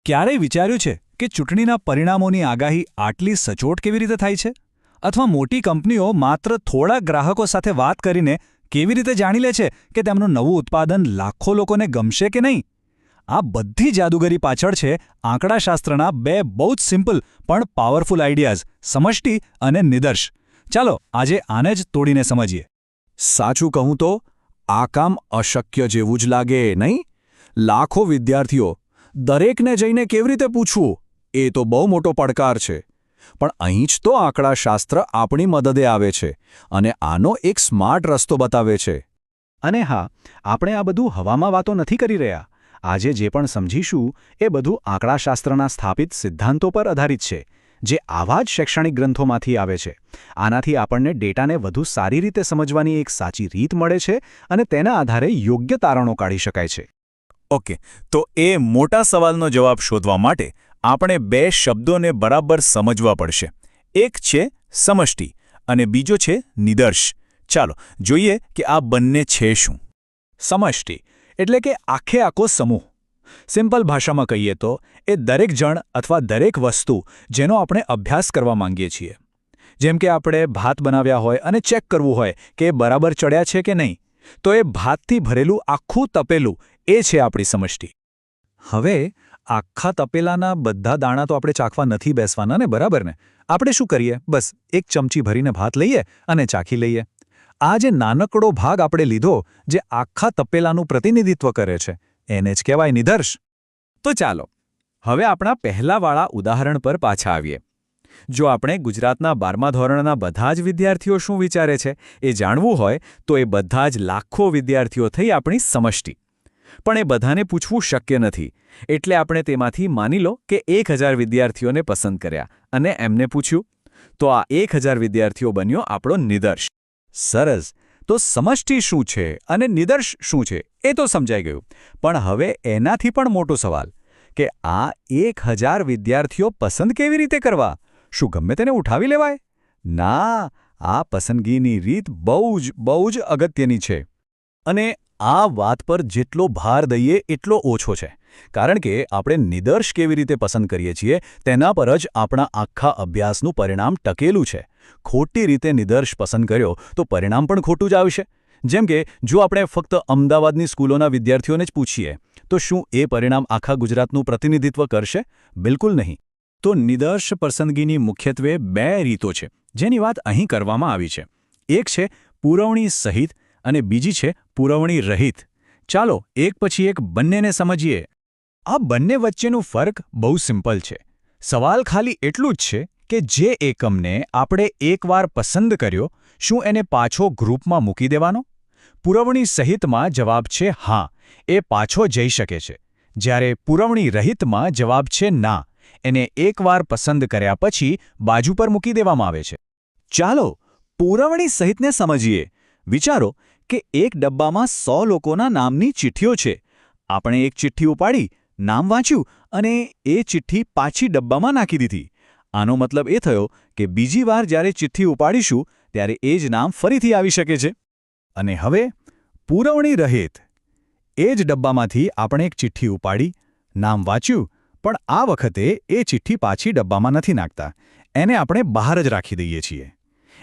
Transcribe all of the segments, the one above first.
ક્યારેય વિચાર્યું છે કે ચૂંટણીના પરિણામોની આગાહી આટલી સચોટ કેવી રીતે થાય છે? અથવા મોટી કંપનીઓ માત્ર થોડા ગ્રાહકો સાથે વાત કરીને કેવી રીતે જાણી લે છે કે તેમનું નવું ઉત્પાદન લાખો લોકોને ગમશે કે નહીં? આ બધી જાદુગરી પાછળ છે આંકડાશાસ્ત્રના બે બહુ જ સિમ્પલ પણ પાવરફુલ આઈડિયાઝ, સમષ્ટિ અને નિદર્શ. ચાલો આજે આને જ તોડીને સમજીએ. સાચું કહું તો આ કામ અશક્ય જેવું જ લાગે, નહીં? લાખો વિદ્યાર્થીઓ, દરેકને જઈને કેવી રીતે પૂછવું, એ તો બહુ મોટો પડકાર છે. પણ અહીં જ તો આંકડાશાસ્ત્ર આપણી મદદે આવે છે અને આનો એક સ્માર્ટ રસ્તો બતાવે છે. અને હા, આપણે આ બધું હવામાં વાતો નથી કરી રહ્યા. આજે જે પણ સમજીશું એ બધું આંકડાશાસ્ત્રના સ્થાપિત સિદ્ધાંતો પર આધારિત છે, જે આવા જ શૈક્ષણિક ગ્રંથોમાંથી આવે છે. આનાથી આપણને ડેટાને વધુ સારી રીતે સમજવાની એક સાચી રીત મળે છે અને તેના આધારે યોગ્ય તારણો કાઢી શકાય છે. ઓકે, તો એ મોટા સવાલનો જવાબ શોધવા માટે આપણે બે શબ્દોને બરાબર સમજવા પડશે. એક છે સમષ્ટિ અને બીજો છે નિદર્શ. ચાલો જોઈએ કે આ બંને છે શું. સમષ્ટિ એટલે કે આખો સમૂહ. સિમ્પલ ભાષામાં કહીએ તો એ દરેક જણ અથવા દરેક વસ્તુ જેનો આપણે અભ્યાસ કરવા માંગીએ છીએ. જેમ કે આપણે ભાત બનાવ્યા હોય અને ચેક કરવું હોય કે એ બરાબર ચડ્યા છે કે નહીં, તો એ ભાતથી ભરેલું આખું તપેલું એ છે આપણી સમષ્ટિ. હવે આખા તપેલાના બધા દાણા તો આપણે ચાખવા નથી બેસવાના ને, બરાબર ને? આપણે શું કરીએ, બસ એક ચમચી ભરીને ભાત લઈએ અને ચાખી લઈએ. આ જે નાનકડો ભાગ આપણે લીધો, જે આખા તપેલાનું પ્રતિનિધિત્વ કરે છે, એને જ કહેવાય નિદર્શ. તો ચાલો હવે આપણા પહેલાવાળા ઉદાહરણ પર પાછા આવીએ. જો આપણે ગુજરાતના 12મા ધોરણના બધા જ વિદ્યાર્થીઓ શું વિચારે છે એ જાણવું હોય તો એ બધા જ લાખો વિદ્યાર્થીઓ થઈ આપણી સમષ્ટિ. પણ એ બધાને પૂછવું શક્ય નથી, એટલે આપણે તેમાંથી માની લો કે 1000 વિદ્યાર્થીઓને પસંદ કર્યા અને એમને પૂછ્યું, તો આ 1000 વિદ્યાર્થીઓ બન્યો આપણો નિદર્શ. સરસ. તો સમષ્ટિ શું છે અને નિદર્શ શું છે એ તો સમજાઈ ગયું. પણ હવે એનાથી પણ મોટો સવાલ કે આ 1000 વિદ્યાર્થીઓ પસંદ કેવી રીતે કરવા? શું ગમે તેને ઉઠાવી લેવાય? ના, આ પસંદગીની રીત બહુ જ અગત્યની છે. અને આ વાત પર જેટલો ભાર દઈએ એટલો ઓછો છે, કારણ કે આપણે નિદર્શ કેવી રીતે પસંદ કરીએ છીએ તેના પર જ આપણા આખા અભ્યાસનું પરિણામ ટકેલું છે. ખોટી રીતે નિદર્શ પસંદ કર્યો તો પરિણામ પણ ખોટું જ આવશે. જેમ કે જો આપણે ફક્ત અમદાવાદની સ્કૂલોના વિદ્યાર્થીઓને જ પૂછીએ તો શું એ પરિણામ આખા ગુજરાતનું પ્રતિનિધિત્વ કરશે? બિલકુલ નહીં. તો નિદર્શ પસંદગીની મુખ્યત્વે બે રીતો છે જેની વાત અહીં કરવામાં આવી છે. એક છે પુરવણી સહિત અને બીજી છે પુરવણી રહિત. ચાલો એક પછી એક બંનેને સમજીએ. આ બંને વચ્ચેનું ફરક બહુ સિમ્પલ છે. સવાલ ખાલી એટલું જ છે કે જે એકમને આપણે એકવાર પસંદ કર્યો, શું એને પાછો ગ્રુપમાં મૂકી દેવાનો? પુરવણી સહિતમાં જવાબ છે હા, એ પાછો જઈ શકે છે. જ્યારે પુરવણી રહિતમાં જવાબ છે ના, એને એકવાર પસંદ કર્યા પછી બાજુ પર મૂકી દેવામાં આવે છે. ચાલો પુરવણી સહિતને સમજીએ. વિચારો કે એક ડબ્બામાં 100 લોકોના નામની ચિઠ્ઠીઓ છે. આપણે એક ચિઠ્ઠી ઉપાડી, નામ વાંચ્યું અને એ ચિઠ્ઠી પાછી ડબ્બામાં નાખી દીધી. આનો મતલબ એ થયો કે બીજી વાર જ્યારે ચિઠ્ઠી ઉપાડીશું ત્યારે એ જ નામ ફરીથી આવી શકે છે. અને હવે પુરવણી રહિત. એ જ ડબ્બામાંથી આપણે એક ચિઠ્ઠી ઉપાડી, નામ વાંચ્યું, પણ આ વખતે એ ચિઠ્ઠી પાછી ડબ્બામાં નથી નાખતા. એને આપણે બહાર જ રાખી દઈએ છીએ.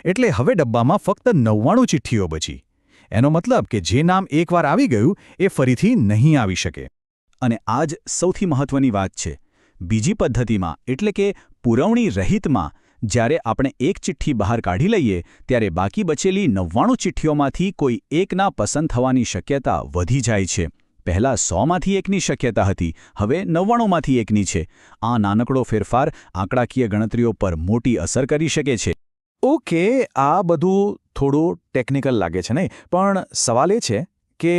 એટલે હવે ડબ્બામાં ફક્ત 99 ચિઠ્ઠીઓ બચી. એનો મતલબ કે જે નામ એકવાર આવી ગયું એ ફરીથી નહીં આવી શકે. અને આ જ સૌથી મહત્વની વાત છે. બીજી પદ્ધતિમાં એટલે કે પુરવણી રહિતમાં જ્યારે આપણે એક ચિઠ્ઠી બહાર કાઢી લઈએ ત્યારે બાકી બચેલી 99 ચિઠ્ઠીઓમાંથી કોઈ એકના પસંદ થવાની શક્યતા વધી જાય છે. પહેલાં 100માંથી એકની શક્યતા હતી, હવે 99માંથી એકની છે. આ નાનકડો ફેરફાર આંકડાકીય ગણતરીઓ પર મોટી અસર કરી શકે છે. ઓકે, આ બધું થોડું ટેકનિકલ લાગે છે નહીં, પણ સવાલ એ છે કે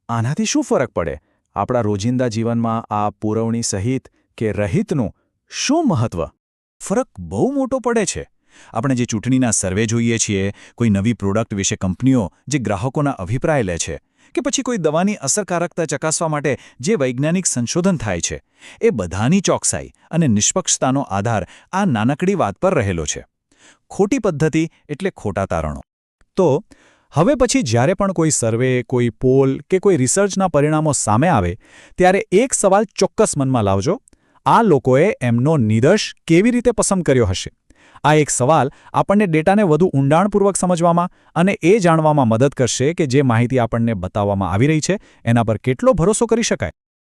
આનાથી શું ફરક પડે? આપણા રોજિંદા જીવનમાં આ પુરવણી સહિત કે રહિતનું શું મહત્વ? ફરક બહુ મોટો પડે છે. આપણે જે ચૂંટણીના સર્વે જોઈએ છીએ, કોઈ નવી પ્રોડક્ટ વિશે કંપનીઓ જે ગ્રાહકોના અભિપ્રાય લે છે, કે પછી કોઈ દવાની અસરકારકતા ચકાસવા માટે જે વૈજ્ઞાનિક સંશોધન થાય છે, એ બધાની ચોકસાઈ અને નિષ્પક્ષતાનો આધાર આ નાનકડી વાત પર રહેલો છે. ખોટી પદ્ધતિ એટલે ખોટા તારણો. તો હવે પછી જ્યારે પણ કોઈ સર્વે, કોઈ પોલ કે કોઈ રિસર્ચના પરિણામો સામે આવે ત્યારે એક સવાલ ચોક્કસ મનમાં લાવજો. આ લોકોએ એમનો નિદર્શ કેવી રીતે પસંદ કર્યો હશે? આ એક સવાલ આપણને ડેટાને વધુ ઊંડાણપૂર્વક સમજવામાં અને એ જાણવામાં મદદ કરશે કે જે માહિતી આપણને બતાવવામાં આવી રહી છે એના પર કેટલો ભરોસો કરી શકાય.